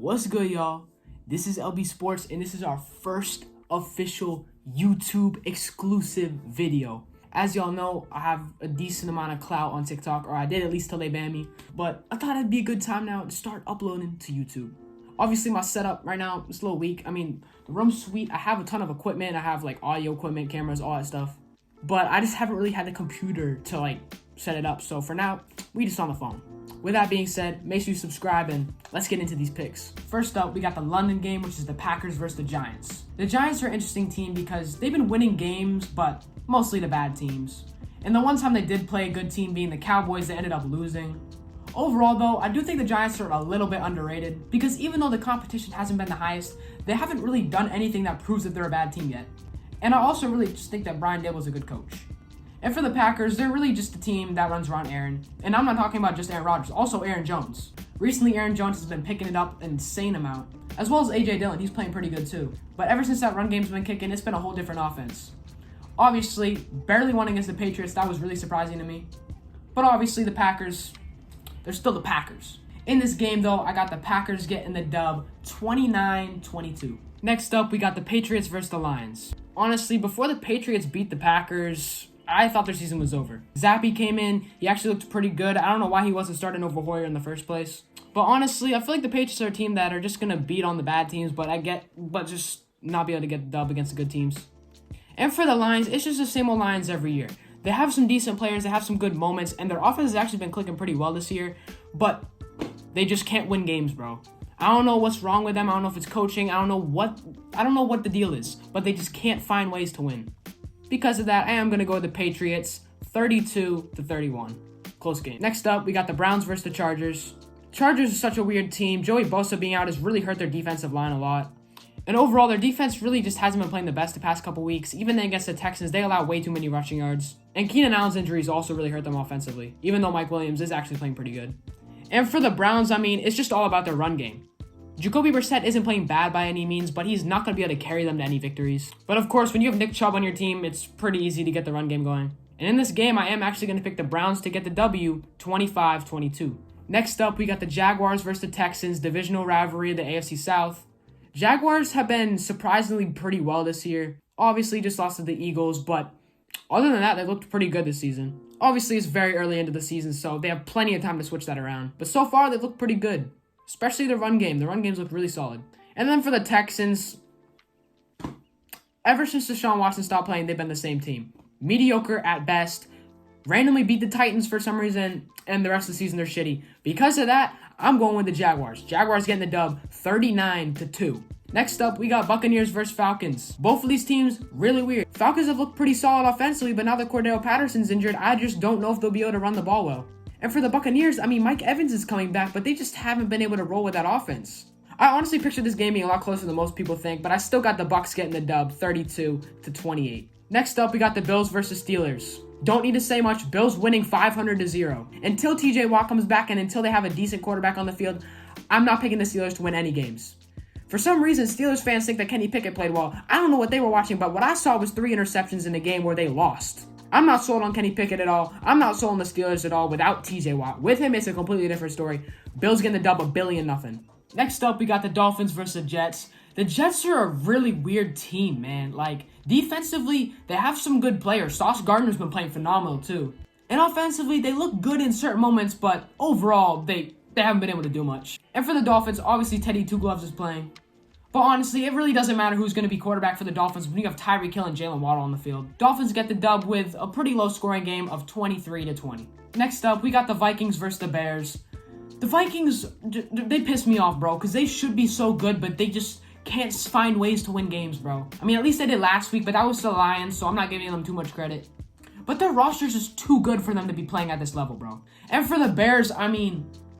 What's good, y'all? This is LB Sports, and this is our first official YouTube exclusive video. As y'all know, I have a decent amount of clout on TikTok, or I did at least till they banned me. But I thought it'd be a good time now to start uploading to YouTube. Obviously, my setup right now is a little weak. I mean, the room's sweet. I have a ton of equipment. I have like audio equipment, cameras, all that stuff. But I just haven't really had the computer to like set it up. So for now, we just on the phone. With that being said, make sure you subscribe and let's get into these picks. First up, we got the London game, which is the Packers versus the Giants. The Giants are an interesting team because they've been winning games, but mostly the bad teams. And the one time they did play a good team being the Cowboys, they ended up losing. Overall, though, I do think the Giants are a little bit underrated because even though the competition hasn't been the highest, they haven't really done anything that proves that they're a bad team yet. And I also really just think that Brian Daboll's a good coach. And for the Packers, they're really just a team that runs around Aaron. And I'm not talking about just Aaron Rodgers, also Aaron Jones. Recently, Aaron Jones has been picking it up an insane amount, as well as A.J. Dillon. He's playing pretty good too. But ever since that run game's been kicking, it's been a whole different offense. Obviously, barely won against the Patriots. That was really surprising to me. But obviously, the Packers, they're still the Packers. In this game, though, I got the Packers getting the dub 29-22. Next up, we got the Patriots versus the Lions. Honestly, before the Patriots beat the Packers, I thought their season was over. Zappy came in. He actually looked pretty good. I don't know why he wasn't starting over Hoyer in the first place. But honestly, I feel like the Patriots are a team that are just going to beat on the bad teams, but just not be able to get the dub against the good teams. And for the Lions, it's just the same old Lions every year. They have some decent players. They have some good moments, and their offense has actually been clicking pretty well this year, but they just can't win games, bro. I don't know what's wrong with them. I don't know if it's coaching. I don't know what the deal is, but they just can't find ways to win. Because of that, I am going to go with the Patriots 32-31. Close game. Next up, we got the Browns versus the Chargers. Chargers are such a weird team. Joey Bosa being out has really hurt their defensive line a lot. And overall, their defense really just hasn't been playing the best the past couple weeks. Even against the Texans, they allow way too many rushing yards. And Keenan Allen's injuries also really hurt them offensively, even though Mike Williams is actually playing pretty good. And for the Browns, it's just all about their run game. Jacoby Brissett isn't playing bad by any means, but he's not going to be able to carry them to any victories. But of course, when you have Nick Chubb on your team, it's pretty easy to get the run game going. And in this game, I am actually going to pick the Browns to get the W 25-22. Next up, we got the Jaguars versus the Texans, divisional rivalry of the AFC South. Jaguars have been surprisingly pretty well this year. Obviously, just lost to the Eagles, but other than that, they looked pretty good this season. Obviously, it's very early into the season, so they have plenty of time to switch that around. But so far, they've looked pretty good. Especially the run game. The run games look really solid. And then for the Texans, ever since Deshaun Watson stopped playing, they've been the same team. Mediocre at best. Randomly beat the Titans for some reason, and the rest of the season they're shitty. Because of that, I'm going with the Jaguars. Jaguars getting the dub 39-2. Next up, we got Buccaneers versus Falcons. Both of these teams, really weird. Falcons have looked pretty solid offensively, but now that Cordell Patterson's injured, I just don't know if they'll be able to run the ball well. And for the Buccaneers, Mike Evans is coming back, but they just haven't been able to roll with that offense. I honestly pictured this game being a lot closer than most people think, but I still got the Bucs getting the dub 32-28. Next up, we got the Bills versus Steelers. Don't need to say much. Bills winning 500-0. Until TJ Watt comes back and until they have a decent quarterback on the field, I'm not picking the Steelers to win any games. For some reason, Steelers fans think that Kenny Pickett played well. I don't know what they were watching, but what I saw was 3 interceptions in a game where they lost. I'm not sold on Kenny Pickett at all. I'm not sold on the Steelers at all without TJ Watt. With him, it's a completely different story. Bills getting the dub 1-0. Next up, we got the Dolphins versus the Jets. The Jets are a really weird team, man. Defensively, they have some good players. Sauce Gardner's been playing phenomenal, too. And offensively, they look good in certain moments, but overall, they haven't been able to do much. And for the Dolphins, obviously, Teddy Two Gloves is playing. But honestly, it really doesn't matter who's going to be quarterback for the Dolphins when you have Tyreek Hill and Jalen Waddle on the field. Dolphins get the dub with a pretty low-scoring game of 23-20. Next up, we got the Vikings versus the Bears. The Vikings, they piss me off, bro, because they should be so good, but they just can't find ways to win games, bro. At least they did last week, but that was the Lions, so I'm not giving them too much credit. But their roster's just too good for them to be playing at this level, bro. And for the Bears,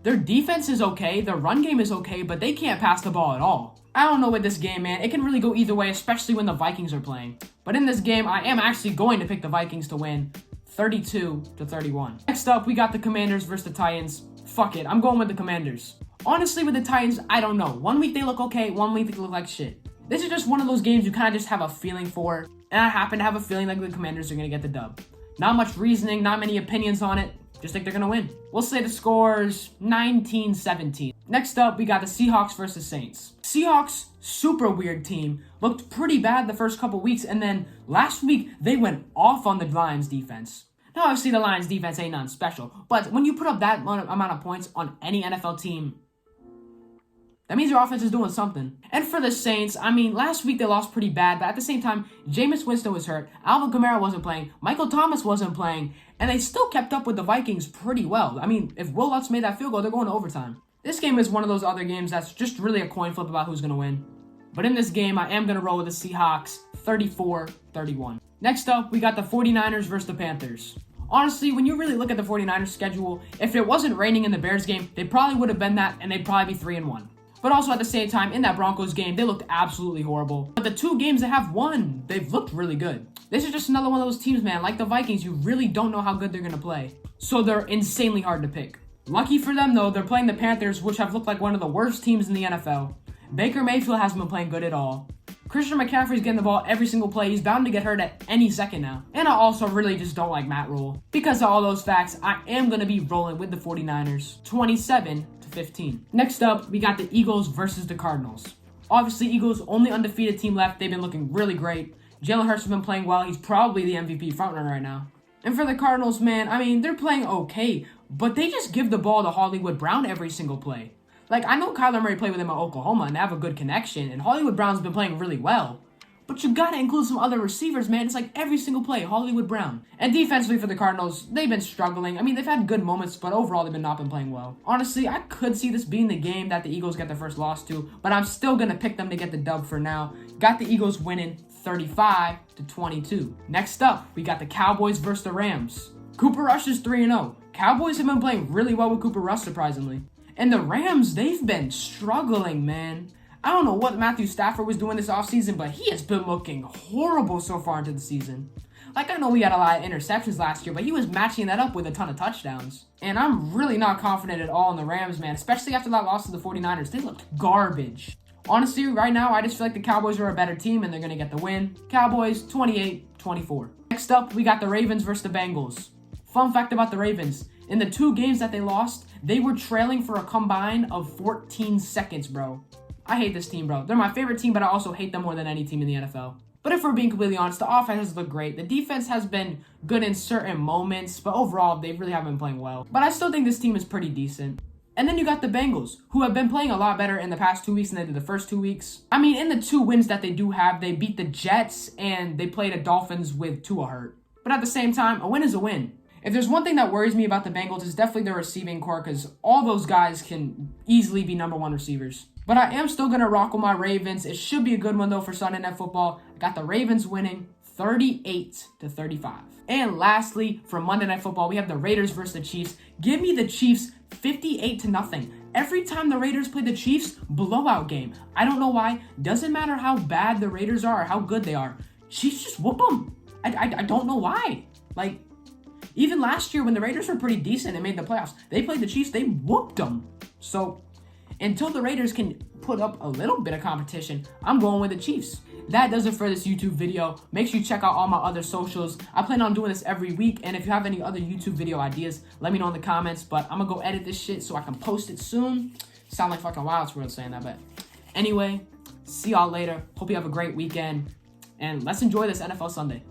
their defense is okay, their run game is okay, but they can't pass the ball at all. I don't know with this game, man. It can really go either way, especially when the Vikings are playing. But in this game, I am actually going to pick the Vikings to win 32-31. Next up, we got the Commanders versus the Titans. Fuck it, I'm going with the Commanders. Honestly, with the Titans, I don't know. One week they look okay, one week they look like shit. This is just one of those games you kind of just have a feeling for. And I happen to have a feeling like the Commanders are going to get the dub. Not much reasoning, not many opinions on it. Just think they're going to win. We'll say the score's 19-17. Next up, we got the Seahawks versus Saints. Seahawks, super weird team. Looked pretty bad the first couple weeks, and then last week, they went off on the Lions defense. Now, obviously, the Lions defense ain't nothing special, but when you put up that amount of points on any NFL team, that means your offense is doing something. And for the Saints, I mean, last week they lost pretty bad, but at the same time, Jameis Winston was hurt, Alvin Kamara wasn't playing, Michael Thomas wasn't playing, and they still kept up with the Vikings pretty well. I mean, if Will Lutz made that field goal, they're going to overtime. This game is one of those other games that's just really a coin flip about who's going to win. But in this game, I am going to roll with the Seahawks 34-31. Next up, we got the 49ers versus the Panthers. Honestly, when you really look at the 49ers schedule, if it wasn't raining in the Bears game, they probably would have been that, and they'd probably be 3-1. But also at the same time, in that Broncos game, they looked absolutely horrible. But the 2 games they have won, they've looked really good. This is just another one of those teams, man. Like the Vikings, you really don't know how good they're going to play. So they're insanely hard to pick. Lucky for them, though, they're playing the Panthers, which have looked like one of the worst teams in the NFL. Baker Mayfield hasn't been playing good at all. Christian McCaffrey's getting the ball every single play. He's bound to get hurt at any second now. And I also really just don't like Matt Rule. Because of all those facts, I am going to be rolling with the 49ers 27-15. Next up, we got the Eagles versus the Cardinals. Obviously, Eagles, only undefeated team left. They've been looking really great. Jalen Hurts has been playing well. He's probably the MVP frontrunner right now. And for the Cardinals, man, I mean, they're playing okay, but they just give the ball to Hollywood Brown every single play. Like, I know Kyler Murray played with him at Oklahoma, and they have a good connection, and Hollywood Brown's been playing really well. But you gotta include some other receivers, man. It's like every single play, Hollywood Brown. And defensively for the Cardinals, they've been struggling. I mean, they've had good moments, but overall, they've not been playing well. Honestly, I could see this being the game that the Eagles get their first loss to, but I'm still gonna pick them to get the dub for now. Got the Eagles winning 35-22. Next up, we got the Cowboys versus the Rams. Cooper Rush is 3-0. Cowboys have been playing really well with Cooper Rush, surprisingly. And the Rams, they've been struggling, man. I don't know what Matthew Stafford was doing this offseason, but he has been looking horrible so far into the season. Like, I know we had a lot of interceptions last year, but he was matching that up with a ton of touchdowns. And I'm really not confident at all in the Rams, man, especially after that loss to the 49ers. They looked garbage. Honestly, right now, I just feel like the Cowboys are a better team, and they're going to get the win. Cowboys, 28-24. Next up, we got the Ravens versus the Bengals. Fun fact about the Ravens. In the 2 games that they lost, they were trailing for a combine of 14 seconds, bro. I hate this team, bro. They're my favorite team, but I also hate them more than any team in the NFL. But if we're being completely honest, the offense has looked great. The defense has been good in certain moments, but overall, they really haven't been playing well. But I still think this team is pretty decent. And then you got the Bengals, who have been playing a lot better in the past 2 weeks than they did the first 2 weeks. I mean, in the 2 wins that they do have, they beat the Jets and they played the Dolphins with Tua hurt. But at the same time, a win is a win. If there's one thing that worries me about the Bengals, it's definitely their receiving core, because all those guys can easily be number 1 receivers. But I am still going to rock with my Ravens. It should be a good one, though, for Sunday Night Football. I got the Ravens winning 38-35. And lastly, for Monday Night Football, we have the Raiders versus the Chiefs. Give me the Chiefs 58-0. Every time the Raiders play the Chiefs, blowout game. I don't know why. Doesn't matter how bad the Raiders are or how good they are. Chiefs just whoop them. I don't know why. Like, even last year when the Raiders were pretty decent and made the playoffs, they played the Chiefs, they whooped them. So, until the Raiders can put up a little bit of competition, I'm going with the Chiefs. That does it for this YouTube video. Make sure you check out all my other socials. I plan on doing this every week, and if you have any other YouTube video ideas, let me know in the comments. But I'm going to go edit this shit so I can post it soon. Sound like fucking Wild World saying that, but anyway, see y'all later. Hope you have a great weekend, and let's enjoy this NFL Sunday.